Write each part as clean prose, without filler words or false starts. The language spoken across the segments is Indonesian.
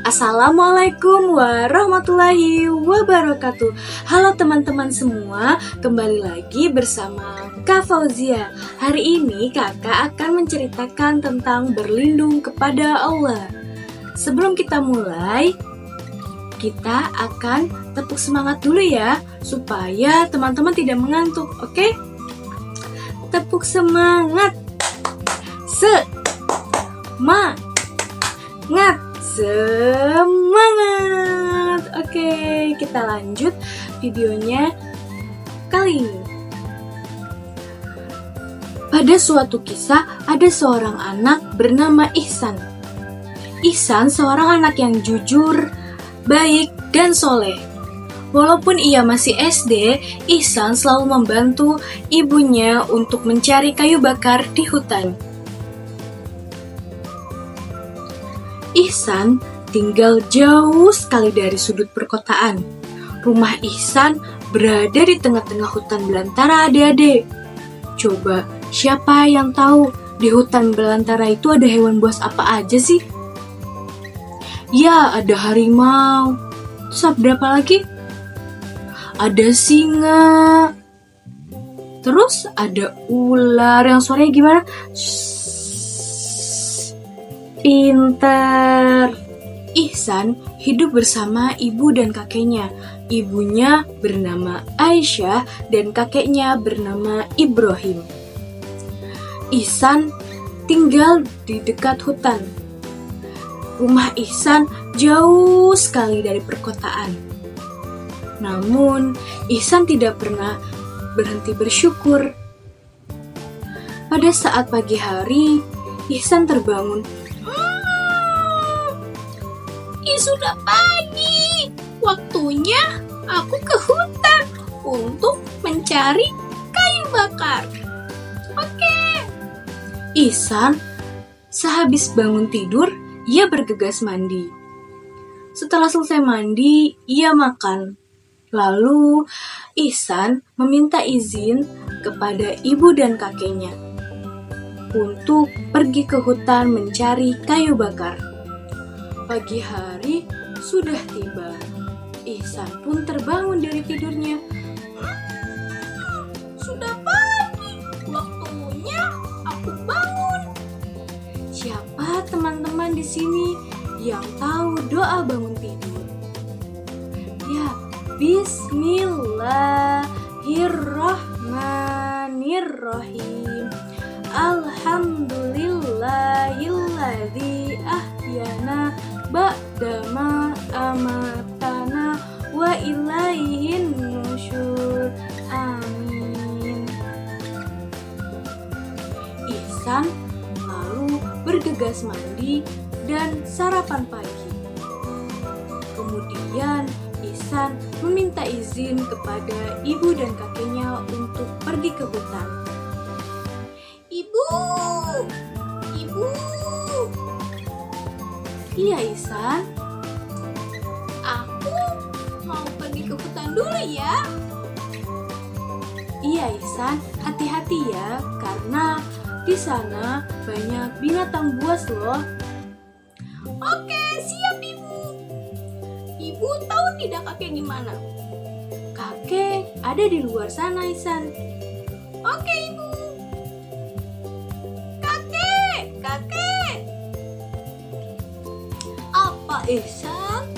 Assalamualaikum warahmatullahi wabarakatuh. Halo teman-teman semua, kembali lagi bersama Kak Fauzia. Hari ini kakak akan menceritakan tentang berlindung kepada Allah. Sebelum kita mulai, kita akan tepuk semangat dulu ya, supaya teman-teman tidak mengantuk, oke? Tepuk semangat. Semangat. Oke, kita lanjut videonya kali ini. Pada suatu kisah, ada seorang anak bernama Ihsan. Ihsan seorang anak yang jujur, baik, dan soleh. Walaupun ia masih SD, Ihsan selalu membantu ibunya untuk mencari kayu bakar di hutan. Ihsan tinggal jauh sekali dari sudut perkotaan. Rumah Ihsan berada di tengah-tengah hutan belantara adik-adik. Coba, siapa yang tahu di hutan belantara itu ada hewan buas apa aja sih? Ya, ada harimau. Terus berapa lagi? Ada singa. Terus ada ular yang suaranya gimana? Pintar. Ihsan hidup bersama ibu dan kakeknya. Ibunya bernama Aisyah dan kakeknya bernama Ibrahim. Ihsan tinggal di dekat hutan. Rumah Ihsan jauh sekali dari perkotaan. Namun, Ihsan tidak pernah berhenti bersyukur. Pada saat pagi hari, Ihsan terbangun. Sudah pagi, waktunya aku ke hutan untuk mencari kayu bakar. Oke. Ihsan sehabis bangun tidur, ia bergegas mandi. Setelah selesai mandi, ia makan. Lalu Ihsan meminta izin kepada ibu dan kakeknya untuk pergi ke hutan mencari kayu bakar. Pagi hari sudah tiba. Ihsan pun terbangun dari tidurnya. Sudah pagi, waktunya aku bangun. Siapa teman-teman di sini yang tahu doa bangun tidur? Ya, Bismillahirrahmanirrahim. Alhamdulillahilladzi ahyana ba'dama amatana wa ilaihin nusyur. Amin. Ihsan lalu bergegas mandi dan sarapan pagi. Kemudian Ihsan meminta izin kepada ibu dan kakeknya untuk pergi ke hutan. Ibu. Iya, Ihsan. Aku mau pergi ke hutan dulu ya. Iya, Ihsan. Hati-hati ya, karena di sana banyak binatang buas loh. Oke, siap Ibu. Ibu tahu tidak kakek di mana? Kakek ada di luar sana, Ihsan. Oke, Ibu. Kakek. Apa, Ihsan?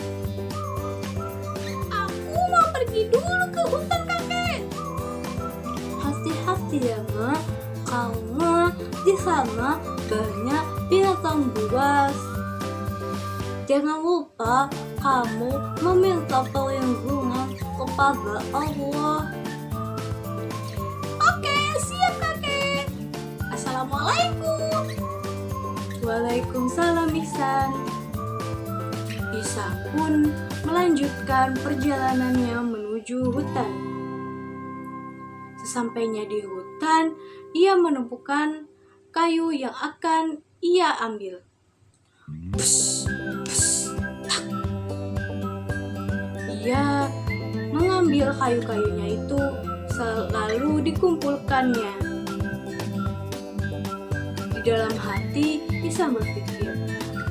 Aku mau pergi dulu ke hutan, kakek. Hati-hati ya, Mak. Karena di sana banyak binatang buas. Jangan lupa kamu meminta perlindungan kepada Allah. Oke, siap kakek. Assalamualaikum. Waalaikumsalam, Ihsan. Ihsan pun melanjutkan perjalanannya menuju hutan. Sesampainya di hutan, ia menemukan kayu yang akan ia ambil. Ia mengambil kayu-kayunya itu, lalu dikumpulkannya. Di dalam hati, Ihsan berpikir,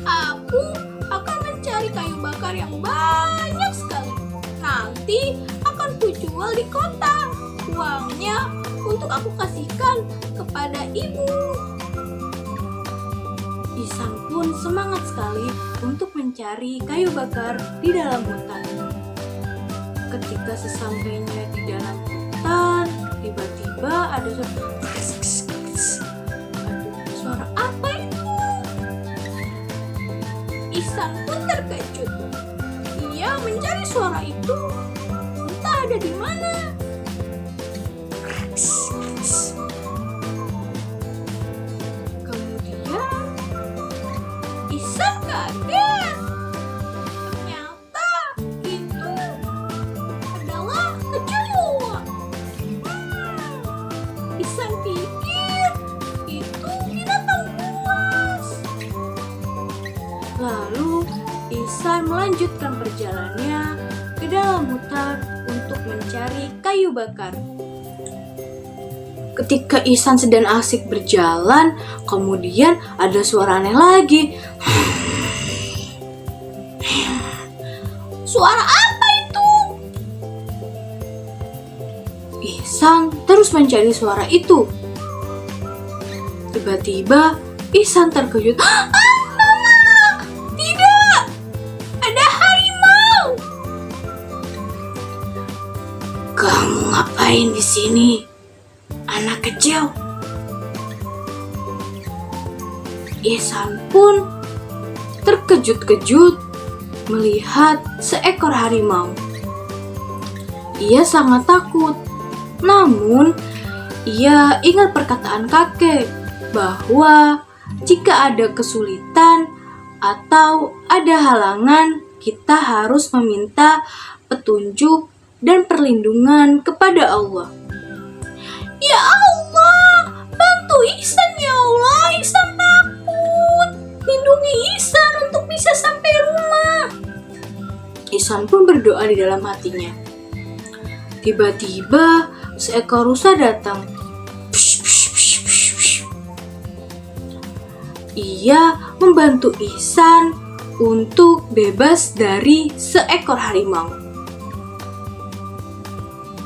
aku akan mencari kayu bakar yang banyak sekali. Nanti akan kujual di kota. Uangnya untuk aku kasihkan kepada ibu. Ihsan pun semangat sekali untuk mencari kayu bakar di dalam hutan. Ketika sesampainya di dalam hutan, tiba-tiba ada suara apa itu? Ihsan pun terkejut. Ia mencari suara itu, entah ada di mana. Kemudian Ihsan kaget. Ternyata itu adalah kecoa. Ihsan pikir itu binatang buas. lalu Ihsan melanjutkan perjalanannya ke dalam hutan untuk mencari kayu bakar. Ketika Ihsan sedang asik berjalan, kemudian ada suara aneh lagi. Suara apa itu? Ihsan terus mencari suara itu. Tiba-tiba Ihsan terkejut. Tidak, ada harimau. Kamu ngapain di sini, anak kecil? Ihsan pun terkejut-kejut melihat seekor harimau. Ia sangat takut. Namun, ia ingat perkataan kakek bahwa jika ada kesulitan atau ada halangan, kita harus meminta petunjuk dan perlindungan kepada Allah. Ya Allah, bantu Ihsan ya Allah. Ihsan takut. Lindungi Ihsan untuk bisa sampai rumah. Ihsan pun berdoa di dalam hatinya. Tiba-tiba seekor rusa datang. Ia membantu Ihsan untuk bebas dari seekor harimau.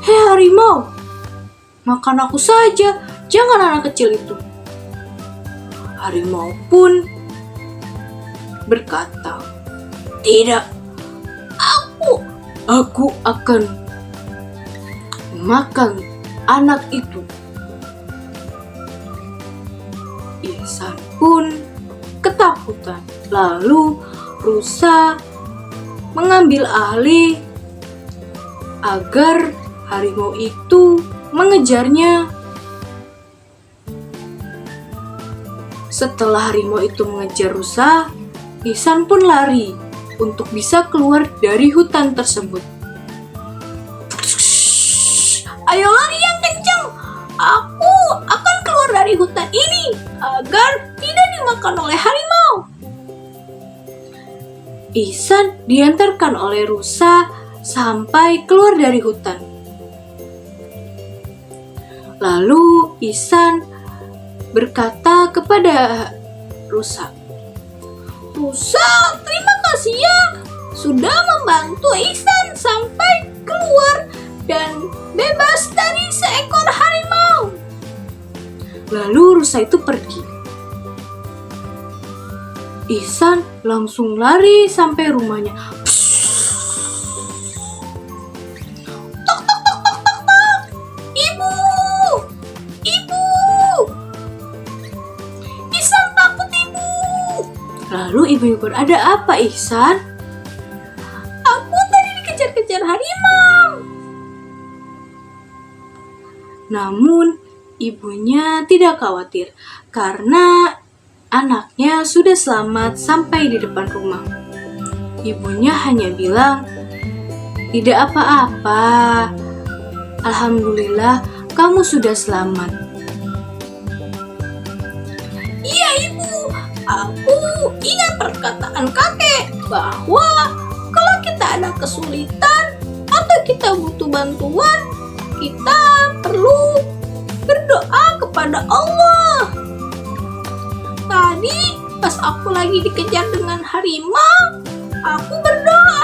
Hei harimau, makan aku saja, jangan anak kecil itu. Harimau pun berkata, tidak, aku akan makan anak itu. Ihsan pun ketakutan. Lalu rusa mengambil alih agar harimau itu mengejarnya. Setelah harimau itu mengejar rusa, Ihsan pun lari untuk bisa keluar dari hutan tersebut. Ayo lari yang kencang. Aku akan keluar dari hutan ini agar tidak dimakan oleh harimau. Ihsan diantarkan oleh rusa sampai keluar dari hutan. Lalu Ihsan berkata kepada rusa, Rusa, terima kasih ya sudah membantu Ihsan sampai keluar dan bebas dari seekor harimau. Lalu rusa itu pergi. Ihsan langsung lari sampai rumahnya. Tok tok tok tok tok tok. Ibu, ibu. Ihsan takut ibu. Lalu ibu berada apa Ihsan? Aku tadi dikejar-kejar harimau. Namun ibunya tidak khawatir karena anaknya sudah selamat sampai di depan rumah. Ibunya hanya bilang, tidak apa-apa. Alhamdulillah kamu sudah selamat. Iya ibu, aku ingat perkataan kakek bahwa kalau kita ada kesulitan atau kita butuh bantuan, kita perlu berdoa kepada Allah. Tadi pas aku lagi dikejar dengan harimau, aku berdoa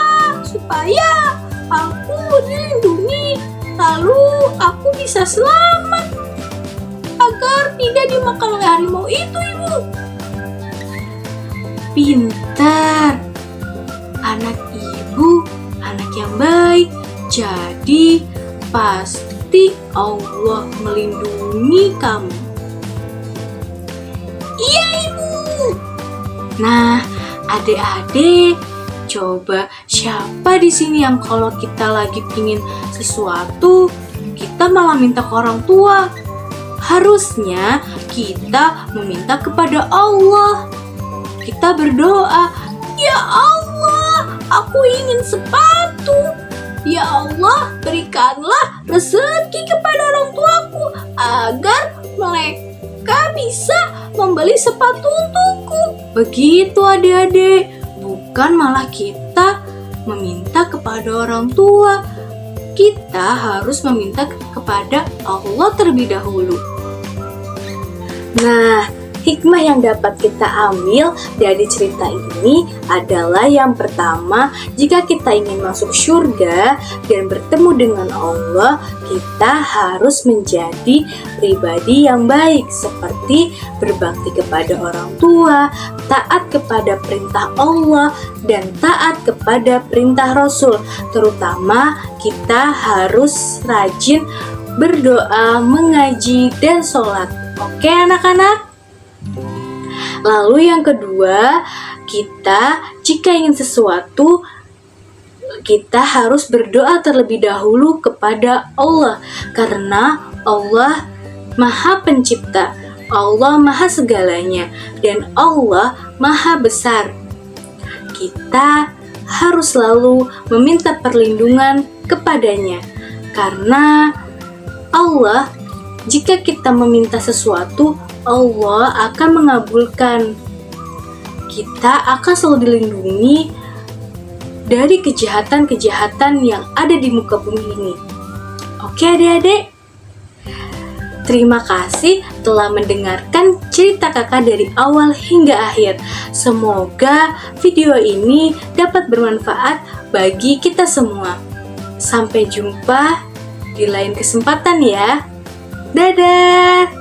supaya aku dilindungi, lalu aku bisa selamat agar tidak dimakan oleh harimau itu, Ibu. Pintar. Anak ibu, anak yang baik. Jadi pasti Allah melindungi kamu. Iya, Ibu. Nah, adik-adik, coba siapa di sini yang kalau kita lagi pingin sesuatu, kita malah minta ke orang tua? Harusnya kita meminta kepada Allah. Kita berdoa, Ya Allah, aku ingin sepatu. Ya Allah, berikanlah rezeki kepada orang tuaku agar mereka bisa membeli sepatu untukku. Begitu adik-adik, bukan malah kita meminta kepada orang tua. Kita harus meminta kepada Allah terlebih dahulu. Nah, hikmah yang dapat kita ambil dari cerita ini adalah yang pertama, jika kita ingin masuk surga dan bertemu dengan Allah, kita harus menjadi pribadi yang baik seperti berbakti kepada orang tua, taat kepada perintah Allah, dan taat kepada perintah Rasul. Terutama kita harus rajin berdoa, mengaji, dan sholat. Oke anak-anak? Lalu yang kedua, kita jika ingin sesuatu, kita harus berdoa terlebih dahulu kepada Allah. Karena Allah Maha Pencipta, Allah Maha segalanya, dan Allah Maha besar. Kita harus selalu meminta perlindungan kepadanya. Karena Allah, jika kita meminta sesuatu, Allah akan mengabulkan. Kita akan selalu dilindungi dari kejahatan-kejahatan yang ada di muka bumi ini. Oke adik-adik? Terima kasih telah mendengarkan cerita kakak dari awal hingga akhir. Semoga video ini dapat bermanfaat bagi kita semua. Sampai jumpa di lain kesempatan ya. Dadah!